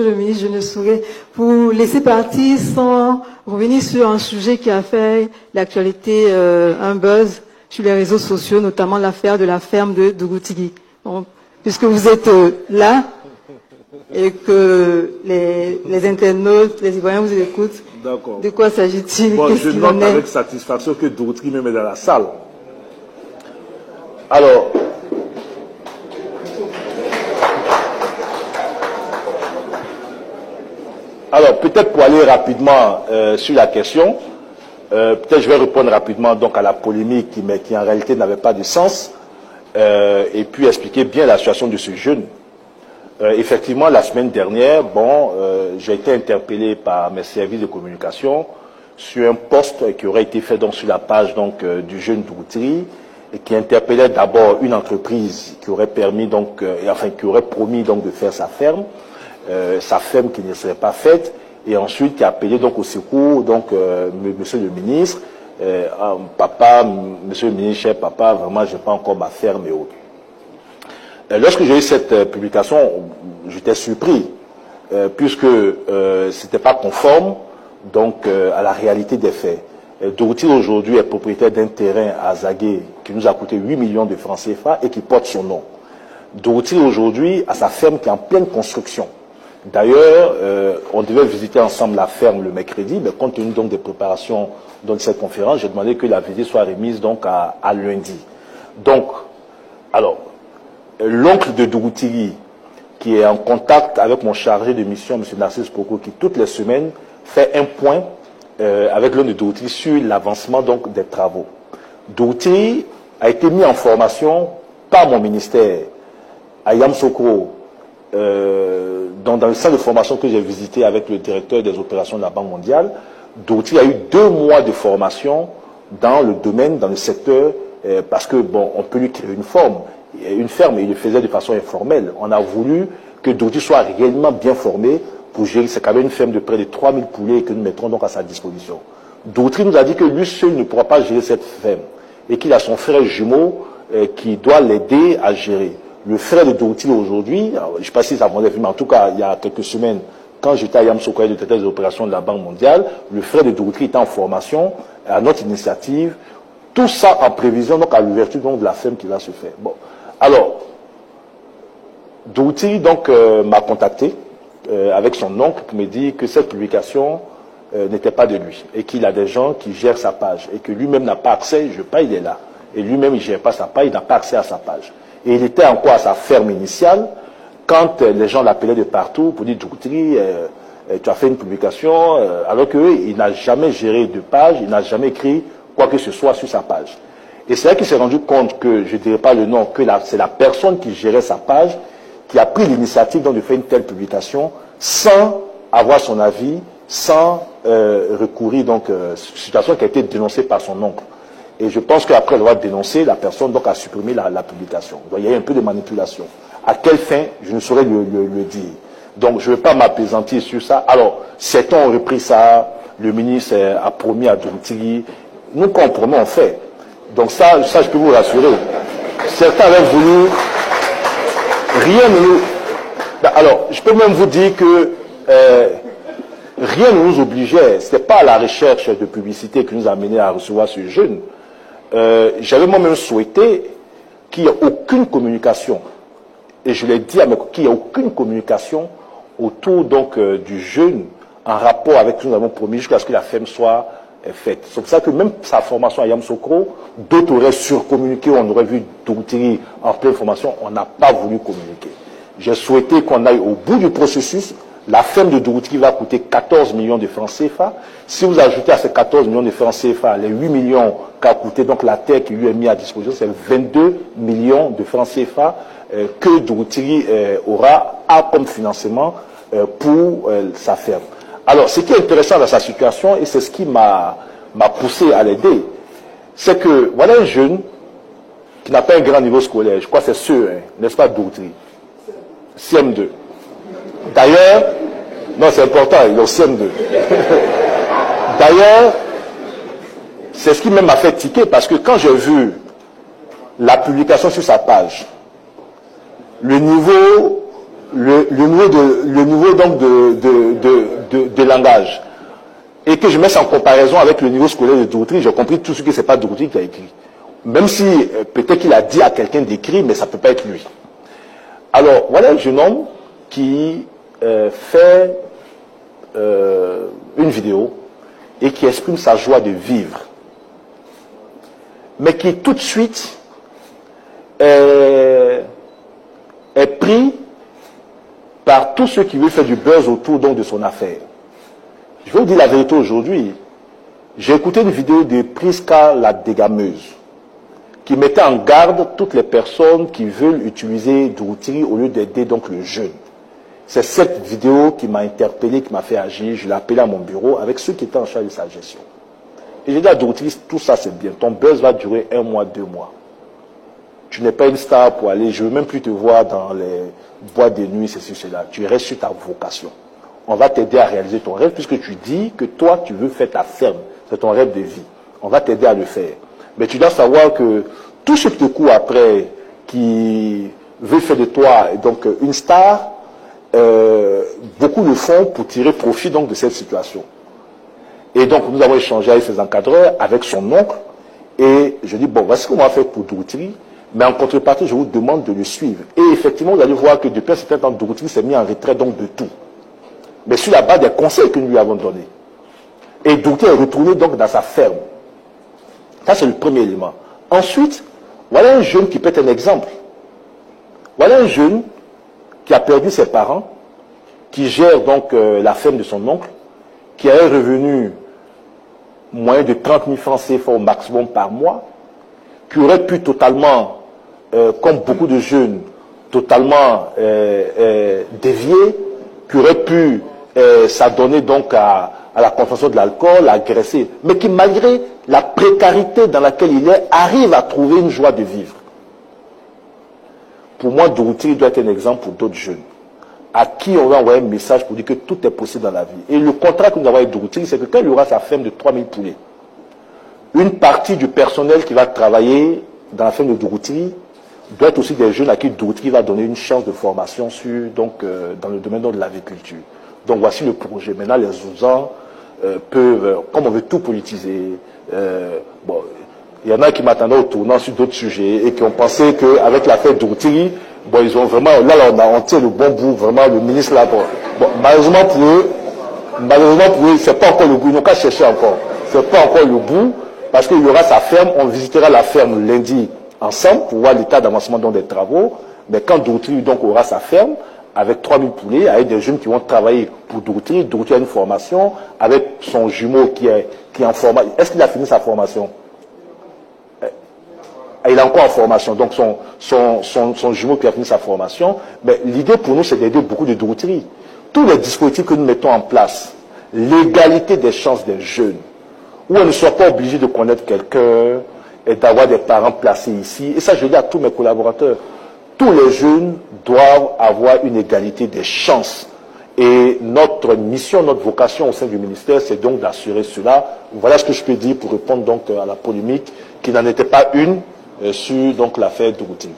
le ministre, je ne saurais vous laisser partir sans revenir sur un sujet qui a fait l'actualité, un buzz sur les réseaux sociaux, notamment l'affaire de la ferme de Dougoutigui. Donc, puisque vous êtes là et que les internautes, les Ivoiriens vous écoutent, de quoi s'agit-il? Bon, je note avec satisfaction que Dougoutigui même est dans la salle. Alors, peut-être pour aller rapidement sur la question, peut-être je vais répondre rapidement donc à la polémique qui en réalité n'avait pas de sens, et puis expliquer bien la situation de ce jeune. Effectivement, la semaine dernière, j'ai été interpellé par mes services de communication sur un post qui aurait été fait donc sur la page donc du jeune Dougoutigui, et qui interpellait d'abord une entreprise qui aurait permis donc, qui aurait promis donc de faire sa ferme qui ne serait pas faite, et ensuite qui a appelé donc au secours donc monsieur le ministre, papa, monsieur le ministre, cher papa, vraiment j'ai pas encore ma ferme et autres. Lorsque j'ai eu cette publication, j'étais surpris puisque c'était pas conforme donc à la réalité des faits. Dougoutigui aujourd'hui est propriétaire d'un terrain à Zagué qui nous a coûté 8 millions de francs CFA et qui porte son nom. Dougoutigui aujourd'hui a sa ferme qui est en pleine construction. D'ailleurs, on devait visiter ensemble la ferme le mercredi, mais compte tenu donc des préparations de cette conférence, j'ai demandé que la visite soit remise donc à lundi. Donc, alors, l'oncle de Dougoutigui, qui est en contact avec mon chargé de mission, M. Narcisse Poko, qui toutes les semaines fait un point avec l'oncle de Dougoutigui sur l'avancement donc des travaux. Dougoutigui a été mis en formation par mon ministère à Yamoussoukro, dans le centre de formation que j'ai visité avec le directeur des opérations de la Banque mondiale. Dougoutigui a eu 2 mois de formation dans le domaine, dans le secteur, parce que on peut lui créer une ferme, et il le faisait de façon informelle. On a voulu que Dougoutigui soit réellement bien formé pour gérer. C'est quand même une ferme de près de 3000 poulets que nous mettrons donc à sa disposition. Dougoutigui nous a dit que lui seul ne pourra pas gérer cette ferme et qu'il a son frère jumeau qui doit l'aider à gérer. Le frère de Dougoutigui aujourd'hui, je ne sais pas si ça m'en est vu, mais en tout cas, il y a quelques semaines, quand j'étais à Yamoussoukro, le directeur des opérations de la Banque mondiale, le frère de Dougoutigui était en formation à notre initiative. Tout ça en prévision donc à l'ouverture de la ferme qui va se faire. Bon, alors, Dougoutigui donc m'a contacté avec son oncle pour me dire que cette publication n'était pas de lui et qu'il a des gens qui gèrent sa page et que lui-même n'a pas accès. Il est là et lui-même il ne gère pas sa page, il n'a pas accès à sa page. Et il était encore à sa ferme initiale quand les gens l'appelaient de partout pour dire Dougoutigui, tu as fait une publication, alors qu'il n'a jamais géré de page, il n'a jamais écrit quoi que ce soit sur sa page. Et c'est là qu'il s'est rendu compte que, je ne dirais pas le nom, que c'est la personne qui gérait sa page qui a pris l'initiative de faire une telle publication sans avoir son avis, sans recourir donc situation qui a été dénoncée par son oncle. Et je pense qu'après l'avoir dénoncé, la personne donc a supprimé la publication. Donc il y a eu un peu de manipulation. À quelle fin, je ne saurais le dire. Donc je ne vais pas m'apaisantir sur ça. Alors, certains ont repris ça, le ministre a promis à Dougoutigui. Nous, quand on promet, on fait. Donc ça, je peux vous rassurer. Certains avaient voulu... Rien ne nous... Alors, je peux même vous dire que rien ne nous obligeait. Ce n'est pas la recherche de publicité qui nous a amené à recevoir ce jeune. J'avais moi-même souhaité qu'il n'y ait aucune communication, et je l'ai dit à mes collègues, qu'il n'y ait aucune communication autour donc du jeune en rapport avec ce que nous avons promis jusqu'à ce que la ferme soit faite. C'est pour ça que même sa formation à Yamoussoukro, d'autres auraient surcommuniqué, on aurait vu Dougoutigui en pleine formation, on n'a pas voulu communiquer. J'ai souhaité qu'on aille au bout du processus. La ferme de Dougoutigui va coûter 14 millions de francs CFA. Si vous ajoutez à ces 14 millions de francs CFA les 8 millions qu'a coûté donc la terre qui lui est mise à disposition, c'est 22 millions de francs CFA que Dougoutigui aura comme financement pour sa ferme. Alors, ce qui est intéressant dans sa situation, et c'est ce qui m'a poussé à l'aider, c'est que voilà un jeune qui n'a pas un grand niveau scolaire, je crois que c'est sûr, n'est-ce pas Dougoutigui? CM2. D'ailleurs, non c'est important, il est au CM2. D'ailleurs, c'est ce qui même m'a fait tiquer, parce que quand j'ai vu la publication sur sa page, le niveau le niveau donc de langage, et que je mets ça en comparaison avec le niveau scolaire de Dourtri, j'ai compris tout ce que c'est pas Dourtri qui a écrit. Même si peut-être qu'il a dit à quelqu'un d'écrire, mais ça peut pas être lui. Alors, voilà un jeune homme qui fait une vidéo et qui exprime sa joie de vivre, mais qui tout de suite est pris par tous ceux qui veulent faire du buzz autour donc de son affaire. Je vais vous dire la vérité aujourd'hui. J'ai écouté une vidéo de Prisca la dégameuse qui mettait en garde toutes les personnes qui veulent utiliser Dourtri au lieu d'aider donc le jeune. C'est cette vidéo qui m'a interpellé, qui m'a fait agir. Je l'ai appelé à mon bureau avec ceux qui étaient en charge de sa gestion. Et j'ai dit à Dourtri, tout ça c'est bien. Ton buzz va durer 1 mois, 2 mois. Tu n'es pas une star pour aller, je ne veux même plus te voir dans les boîtes de nuit, ceci, cela. Tu restes sur ta vocation. On va t'aider à réaliser ton rêve puisque tu dis que toi, tu veux faire ta ferme. C'est ton rêve de vie. On va t'aider à le faire. Mais tu dois savoir que tout ce qui te court après, qui veut faire de toi donc une star, beaucoup le font pour tirer profit donc de cette situation. Et donc nous avons échangé avec ses encadreurs, avec son oncle, et je dis bon, voici ce qu'on va faire pour Dourtri, mais en contrepartie, je vous demande de le suivre. Et effectivement, vous allez voir que depuis un certain temps, Dourtri s'est mis en retrait donc de tout. Mais sur la base des conseils que nous lui avons donnés. Et Dourtri est retourné donc dans sa ferme. Ça, c'est le premier élément. Ensuite, voilà un jeune qui peut être un exemple. Voilà un jeune qui a perdu ses parents, qui gère donc la ferme de son oncle, qui a un revenu moyen de 30 000 francs CFA au maximum par mois, qui aurait pu totalement, comme beaucoup de jeunes, totalement dévier, qui aurait pu s'adonner donc à la consommation de l'alcool, agresser, mais qui malgré la précarité dans laquelle il est, arrive à trouver une joie de vivre. Pour moi, Dourtri doit être un exemple pour d'autres jeunes, à qui on va envoyer un message pour dire que tout est possible dans la vie. Et le contrat que nous avons avec Dourtri, c'est que quand il aura sa ferme de 3000 poulets, une partie du personnel qui va travailler dans la ferme de Dourtri doit être aussi des jeunes à qui Dourtri va donner une chance de formation dans le domaine de l'agriculture. Donc voici le projet. Maintenant, les Zouzans peuvent, comme on veut tout politiser, bon, il y en a qui m'attendaient au tournant sur d'autres sujets et qui ont pensé qu'avec l'affaire Dourtri, bon, ils ont vraiment, là, on tient le bon bout, vraiment, le ministre là, bon, malheureusement pour eux, c'est pas encore le bout, ils n'ont qu'à chercher encore. C'est pas encore le bout, parce qu'il y aura sa ferme, on visitera la ferme lundi ensemble pour voir l'état d'avancement des travaux, mais quand Dourtri donc aura sa ferme, avec 3000 poulets, avec des jeunes qui vont travailler pour Dourtri, Dourtri a une formation, avec son jumeau qui est en formation. Est-ce qu'il a fini sa formation? Il est encore en formation, donc son jumeau qui a fini sa formation. Mais l'idée pour nous, c'est d'aider beaucoup de Dourtri. Tous les dispositifs que nous mettons en place, l'égalité des chances des jeunes, où on ne soit pas obligé de connaître quelqu'un et d'avoir des parents placés ici. Et ça, je le dis à tous mes collaborateurs. Tous les jeunes doivent avoir une égalité des chances. Et notre mission, notre vocation au sein du ministère, c'est donc d'assurer cela. Voilà ce que je peux dire pour répondre donc à la polémique, qui n'en était pas une, sur donc l'affaire Dourtri.